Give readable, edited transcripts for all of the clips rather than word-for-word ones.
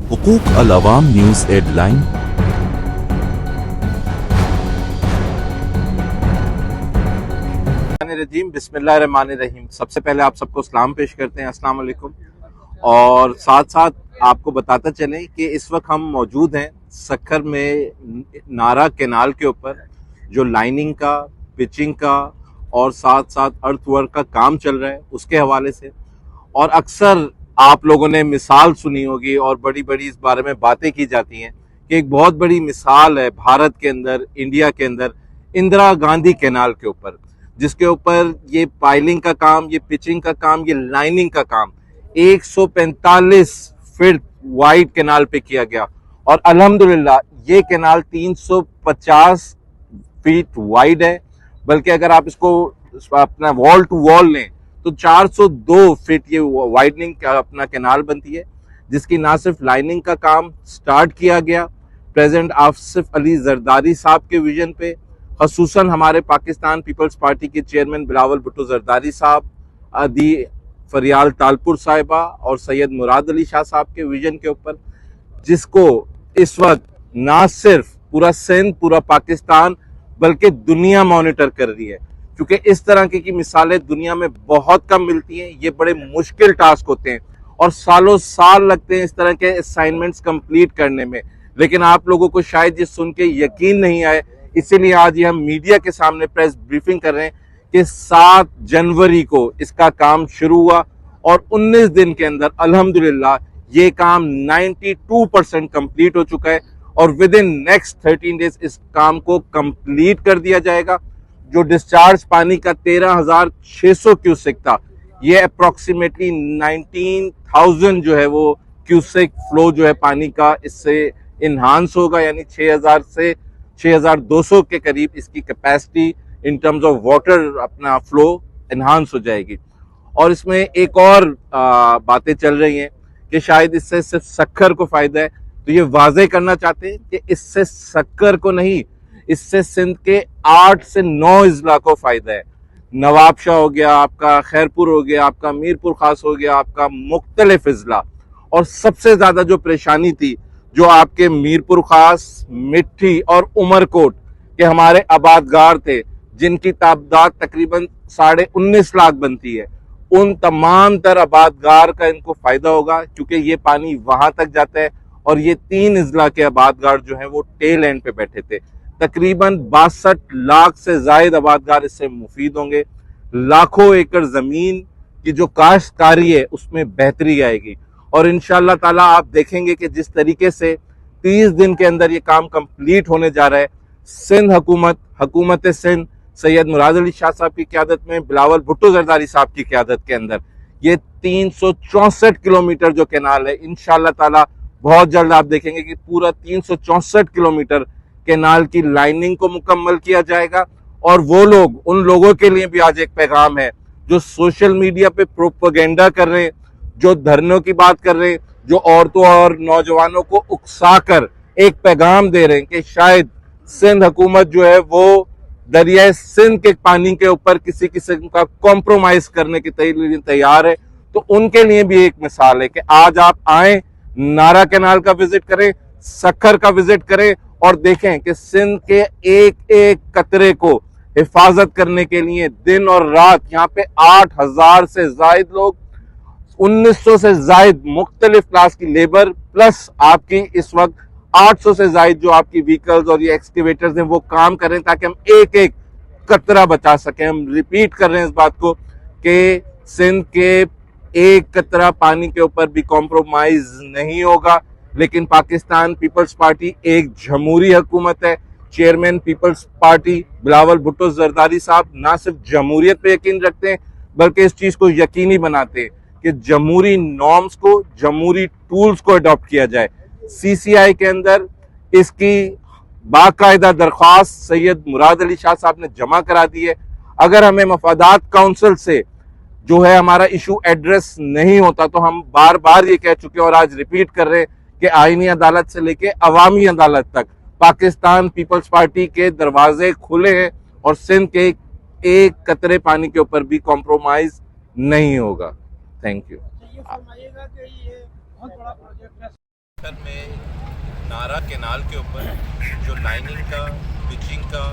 हुकूक अल अवाम news headline. रजीम बिस्मिल्लाहिर्रहमानिर्रहीम। सबसे पहले आप सबको सलाम पेश करते हैं, अस्सलाम वालेकुम। और साथ साथ आपको बताता चलें कि इस वक्त हम मौजूद हैं सक्खर में नारा कैनाल के ऊपर, जो लाइनिंग का, पिचिंग का और साथ साथ अर्थवर्क का काम चल रहा है उसके हवाले से। और अक्सर आप लोगों ने मिसाल सुनी होगी और बड़ी बड़ी इस बारे में बातें की जाती हैं कि एक बहुत बड़ी मिसाल है भारत के अंदर, इंडिया के अंदर, इंदिरा गांधी कैनाल के ऊपर, जिसके ऊपर ये पाइलिंग का काम, ये पिचिंग का काम, ये लाइनिंग का काम 145 फीट वाइड कैनाल पे किया गया। और अल्हम्दुलिल्लाह ये कैनाल 350 फीट वाइड है, बल्कि अगर आप इसको अपना वॉल टू वॉल लें तो 402 फीट ये वाइडनिंग का अपना कैनाल बनती है, जिसकी ना सिर्फ लाइनिंग का काम स्टार्ट किया गया प्रेसिडेंट आसिफ अली जरदारी साहब के विजन पे, खसूसन हमारे पाकिस्तान पीपल्स पार्टी के चेयरमैन बिलावल भुट्टो जरदारी साहब, अदी फरियाल तालपुर साहिबा और सैयद मुराद अली शाह साहब के विजन के ऊपर, जिसको इस वक्त ना सिर्फ पूरा सिंध, पूरा पाकिस्तान बल्कि दुनिया मॉनिटर कर रही है। क्योंकि इस तरह की मिसालें दुनिया में बहुत कम मिलती हैं, ये बड़े मुश्किल टास्क होते हैं और सालों साल लगते हैं इस तरह के असाइनमेंट्स कंप्लीट करने में। लेकिन आप लोगों को शायद ये सुन के यकीन नहीं आए, इसीलिए आज ये हम मीडिया के सामने प्रेस ब्रीफिंग कर रहे हैं कि 7 जनवरी को इसका काम शुरू हुआ और 19 दिन के अंदर अल्हम्दुलिल्लाह ये काम 92% कंप्लीट हो चुका है और विद इन नेक्स्ट 13 डेज इस काम को कंप्लीट कर दिया जाएगा। जो डिस्चार्ज पानी का 13,600 क्यूसेक था, ये अप्रोक्सीमेटली 19,000 जो है वो क्यूसेक फ्लो जो है पानी का इससे इन्हांस होगा, यानी 6,000 से 6,200 के करीब इसकी capacity in terms of water अपना फ्लो इन्हांस हो जाएगी। और इसमें एक और बातें चल रही हैं कि शायद इससे सिर्फ सक्खर को फायदा है, तो ये वाजे करना चाहते हैं कि इससे सक्खर को नहीं, इससे सिंध के 8 से 9 इजला को फायदा है। नवाबशाह हो गया आपका, खैरपुर हो गया आपका, मीरपुर खास हो गया आपका, मुख्तलिफ इजला। और सबसे ज्यादा जो परेशानी थी, जो आपके मीरपुर खास, मिट्टी और उमरकोट के हमारे आबादगार थे, जिनकी तादाद तकरीबन 19.5 लाख बनती है, उन तमाम तर आबादगार का इनको फायदा होगा, क्योंकि ये पानी वहां तक जाता है। और ये 3 इजला के आबादगार जो हैं वो टेल एंड पे बैठे थे। तकरीबन 62 लाख से जायद आबादगार इससे मुफीद होंगे। लाखों एकड़ जमीन की जो काश्तकारी है उसमें बेहतरी आएगी। और इंशाअल्लाह ताला आप देखेंगे कि जिस तरीके से 30 दिन के अंदर ये काम कंप्लीट होने जा रहा है, सिंध हुकूमत सिंध सैयद मुराद अली शाह साहब की क़यादत में, बिलावल भुट्टो जरदारी साहब की क़यादत के अंदर ये 364 किलोमीटर जो कैनाल है, इंशाअल्लाह ताला बहुत जल्द आप देखेंगे कि पूरा 364 किलोमीटर कैनाल की लाइनिंग को मुकम्मल किया जाएगा। और वो लोग, उन लोगों के लिए भी आज एक पैगाम है जो सोशल मीडिया पे प्रोपेगेंडा कर रहे हैं, जो धरनों की बात कर रहे हैं, जो औरतों और नौजवानों को उकसाकर एक पैगाम दे रहे हैं कि शायद सिंध हुकूमत जो है वो दरियाए सिंध के पानी के ऊपर किसी किस्म का कॉम्प्रोमाइज करने की तैयार है। तो उनके लिए भी एक मिसाल है कि आज आप आए, नारा कैनाल का विजिट करें, सक्खर का विजिट करें और देखें कि सिंध के एक एक कतरे को हिफाजत करने के लिए दिन और रात यहाँ पे 8,000 से जायद लोग, 1900 से जायद मुख्तलिफ क्लास की लेबर, प्लस आपकी इस वक्त 800 से जायद जो आपकी व्हीकल्स और ये एक्सकेवेटर्स हैं वो काम कर रहे हैं, ताकि हम एक एक कतरा बचा सकें। हम रिपीट कर रहे हैं इस बात को कि सिंध के एक कतरा पानी के ऊपर भी कॉम्प्रोमाइज नहीं होगा। लेकिन पाकिस्तान पीपल्स पार्टी एक जमहूरी हुकूमत है। Chairman People's Party Bilawal Bhutto Zardari साहब ना सिर्फ जमहूरियत पे यकीन रखते हैं, बल्कि इस चीज को यकीनी बनाते हैं कि जमहूरी नॉर्म्स को, जमहूरी टूल्स को अडॉप्ट किया जाए। सीसीआई के अंदर इसकी बाकायदा दरख्वास्त सैयद मुराद अली शाह साहब ने जमा करा दी है। अगर हमें मफादात काउंसिल से जो है हमारा इशू एड्रेस नहीं होता, तो हम बार बार ये कह चुके हैं और आज रिपीट कर रहे हैं कि आईनी अदालत से लेके अवामी अदालत तक पाकिस्तान पीपल्स पार्टी के दरवाजे खुले हैं और सिंध के एक कतरे पानी के ऊपर भी कॉम्प्रोमाइज नहीं होगा। Thank you. नारा कैनाल के ऊपर जो लाइनिंग का, पिचिंग का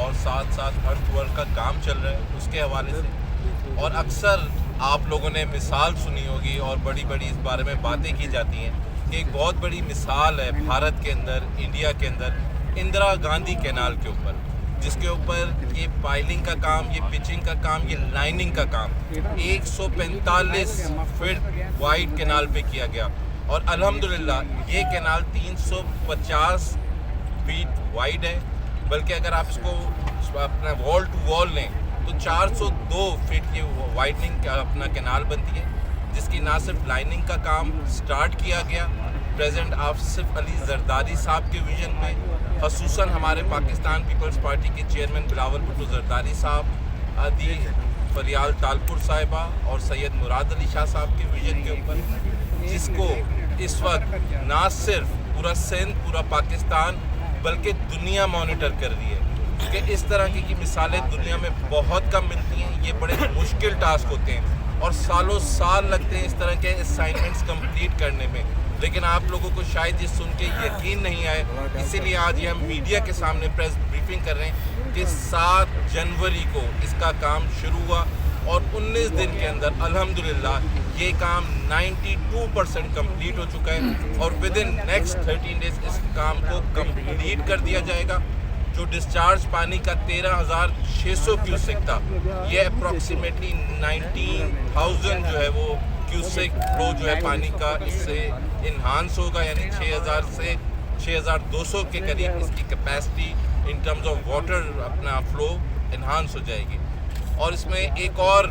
और साथ साथ अर्थवर्क का काम चल रहा है उसके हवाले से। और अक्सर आप लोगों ने मिसाल सुनी होगी और बड़ी बड़ी इस बारे में बातें की जाती हैं कि एक बहुत बड़ी मिसाल है भारत के अंदर, इंडिया के अंदर इंदिरा गांधी कैनाल के ऊपर, जिसके ऊपर ये पाइलिंग का काम, ये पिचिंग का काम, ये लाइनिंग का काम 145 फीट वाइड कैनाल पे किया गया। और अल्हम्दुलिल्लाह ये कैनाल 350 फीट वाइड है, बल्कि अगर आप इसको अपना वॉल टू वॉल लें तो 402 फीट की वाइडनिंग अपना कैनाल बनती है, जिसकी ना सिर्फ लाइनिंग का काम स्टार्ट किया गया प्रेसिडेंट आसिफ अली जरदारी साहब के विजन पे, ख़ुसूसन हमारे पाकिस्तान पीपल्स पार्टी के चेयरमैन बिलावल भुट्टो जरदारी साहब, आदि फरियाल तालपुर साहिबा और सैयद मुराद अली शाह साहब के विजन के ऊपर, जिसको इस वक्त ना सिर्फ पूरा सिंध, पूरा पाकिस्तान बल्कि दुनिया मॉनिटर कर रही है। क्योंकि इस तरह की मिसालें दुनिया में बहुत कम मिलती हैं। ये बड़े मुश्किल टास्क होते हैं और सालों साल लगते हैं इस तरह के असाइनमेंट्स कंप्लीट करने में, लेकिन आप लोगों को शायद ये सुन के यकीन नहीं आए, इसीलिए आज ये हम मीडिया के सामने प्रेस ब्रीफिंग कर रहे हैं कि 7 जनवरी को इसका काम शुरू हुआ और 19 दिन के अंदर अल्हम्दुलिल्लाह ये काम 92% कंप्लीट हो चुका है और विद इन नेक्स्ट 13 डेज इस काम को कंप्लीट कर दिया जाएगा। जो डिस्चार्ज पानी का 13,600 क्यूसेक था, ये अप्रॉक्सीमेटली 19,000 जो है वो क्यूसेक फ्लो जो है पानी का इससे इन्हांस होगा, यानी 6,000 से 6,200 के करीब इसकी capacity in terms of water अपना फ्लो इन्हांस हो जाएगी। और इसमें एक और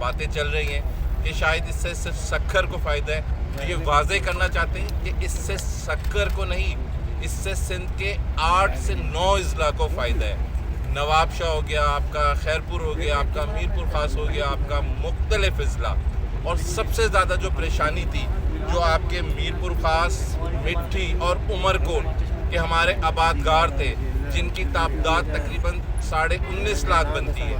बातें चल रही हैं कि शायद इससे सिर्फ शक्कर को फ़ायदा है, तो ये वाज़े करना चाहते हैं कि इससे शक्कर को नहीं, इससे सिंध के 8 से 9 अज़ला को फ़ायदा है। नवाबशाह हो गया आपका, खैरपुर हो गया आपका, मीरपुर ख़ास हो गया आपका, मुख्तलिफ अज़ला। और सबसे ज़्यादा जो परेशानी थी जो आपके मीरपुर ख़ास, मिट्टी और उमरकोट के हमारे आबादगार थे, जिनकी तादाद तकरीबन 19.5 लाख बनती है,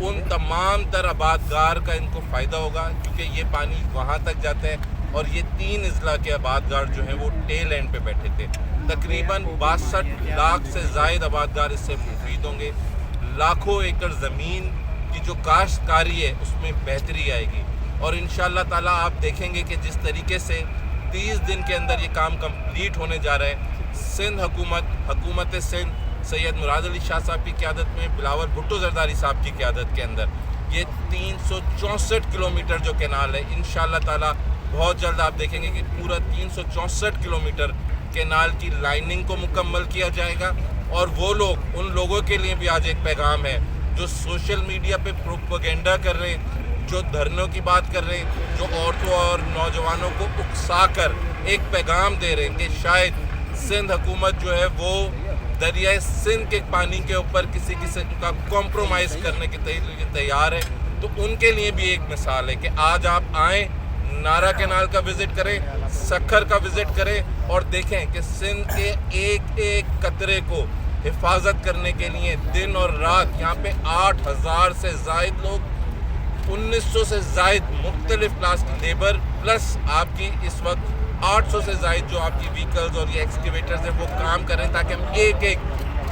उन तमाम तर आबादगार का इनको फ़ायदा होगा, क्योंकि ये पानी वहाँ तक जाता है। और ये 3 अज़ला के आबादगार जो हैं वो टेल एंड पे बैठे थे। तकरीबन 62 लाख से ज़ायद आबादगार इससे मुफीद होंगे। लाखों एकड़ ज़मीन की जो काश्तकारी है उसमें बेहतरी आएगी और इंशाअल्लाह ताला आप देखेंगे कि जिस तरीके से 30 दिन के अंदर ये काम कंप्लीट होने जा रहा है। सिंध हुकूमत सिंध सैयद मुराद अली शाह साहब की क़यादत में, बिलावल भुट्टो जरदारी साहब की क़यादत के अंदर ये 364 किलोमीटर जो कैनाल है, इंशाअल्लाह ताला बहुत जल्द आप देखेंगे कि पूरा 364 किलोमीटर कैनाल की लाइनिंग को मुकम्मल किया जाएगा। और वो लोग, उन लोगों के लिए भी आज एक पैगाम है जो सोशल मीडिया पे प्रोपेगेंडा कर रहे हैं, जो धरनों की बात कर रहे हैं, जो औरतों और नौजवानों को उकसा कर एक पैगाम दे रहे हैं कि शायद सिंध हुकूमत जो है वो दरियाए सिंध के पानी के ऊपर किसी किस्म का कॉम्प्रोमाइज़ करने के लिए तैयार है। तो उनके लिए भी एक मिसाल है कि आज आप आएँ, नारा कैनाल का विज़िट करें, सक्खर का विज़िट करें और देखें कि सिंध के एक एक कतरे को हिफाजत करने के लिए दिन और रात यहाँ पे 8,000 से ज़ायद लोग, 1900 से ज़ायद मुख्तलिफ क्लास की लेबर, प्लस आपकी इस वक्त 800 से ज़ायद जो आपकी व्हीकल्स और ये एक्सकेवेटर्स हैं वो काम कर रहे हैं ताकि हम एक एक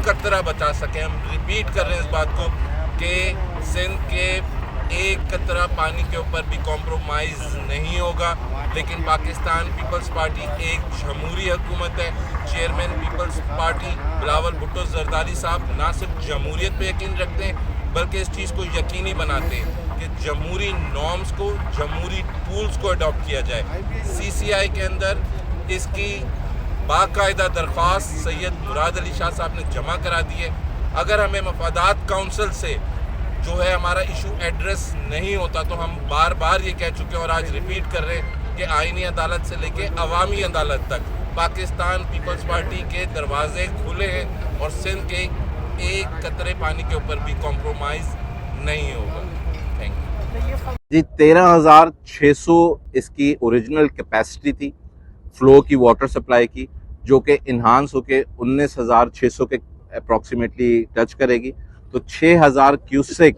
कतरा बचा सकें। हम रिपीट कर रहे हैं इस बात को कि सिंध के एक कतरा पानी के ऊपर भी कॉम्प्रोमाइज़ नहीं होगा। लेकिन पाकिस्तान पीपल्स पार्टी एक जमहूरी हुकूमत है। Chairman People's Party Bilawal Bhutto Zardari साहब ना सिर्फ जमहूरियत पे यकीन रखते हैं बल्कि इस चीज़ को यकीनी बनाते हैं कि जमहूरी नॉर्म्स को, जमहूरी टूल्स को अडॉप्ट किया जाए। CCI के अंदर इसकी बाकायदा दरख्वास्त सैयद मुराद अली शाह साहब ने जमा करा दी है। अगर हमें मफादात काउंसिल से जो है हमारा इशू एड्रेस नहीं होता तो हम बार बार ये कह चुके हैं और आज रिपीट कर रहे हैं कि आईनी अदालत से लेके अवामी अदालत तक पाकिस्तान पीपल्स पार्टी के दरवाजे खुले हैं और सिंध के एक कतरे पानी के ऊपर भी कॉम्प्रोमाइज़ नहीं होगा। थैंक यू जी। 13,600 इसकी ओरिजिनल कैपेसिटी थी फ्लो की, वाटर सप्लाई की, जो कि इन्हांस होके 19,600 के अप्रॉक्सीमेटली टच करेगी। तो 6,000 क्यूसेक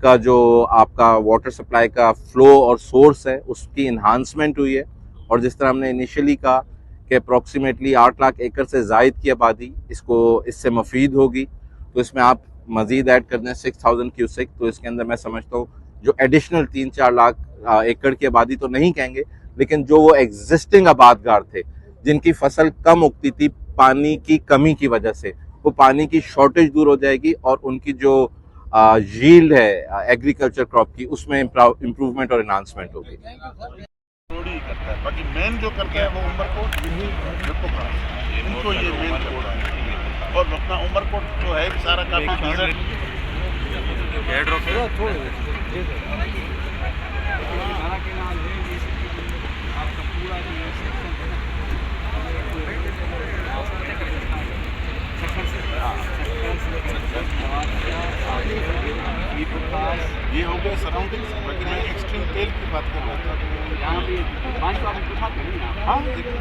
का जो आपका वाटर सप्लाई का फ्लो और सोर्स है उसकी इन्हांसमेंट हुई है। और जिस तरह हमने इनिशियली कहा कि अप्रॉक्सीमेटली 8 लाख एकड़ से जायद की आबादी इससे मुफीद होगी। तो इसमें आप मज़ीद ऐड कर दें 6000 क्यूसेक, तो इसके अंदर मैं समझता हूँ जो एडिशनल 3-4 लाख एकड़ की आबादी तो नहीं कहेंगे, लेकिन जो वो एग्जिस्टिंग आबादगार थे जिनकी फसल कम उगती थी पानी की कमी की वजह से, वो पानी की शॉर्टेज दूर हो जाएगी और उनकी जो यील्ड है एग्रीकल्चर क्रॉप की उसमें इम्प्रूवमेंट और एनहांसमेंट होगी। थोड़ी ही करता है, बाकी मेन जो करता है वो उमरकोट इनको ये मेन करता है। और अपना उमरकोट जो है सारा काफी डिजर्ट ये हो गए सराउंडिंग्स। बाकी मैं एक्सट्रीम तेल की बात कर रहा था यहाँ पे पानी का उठाते हैं ना। हाँ देखो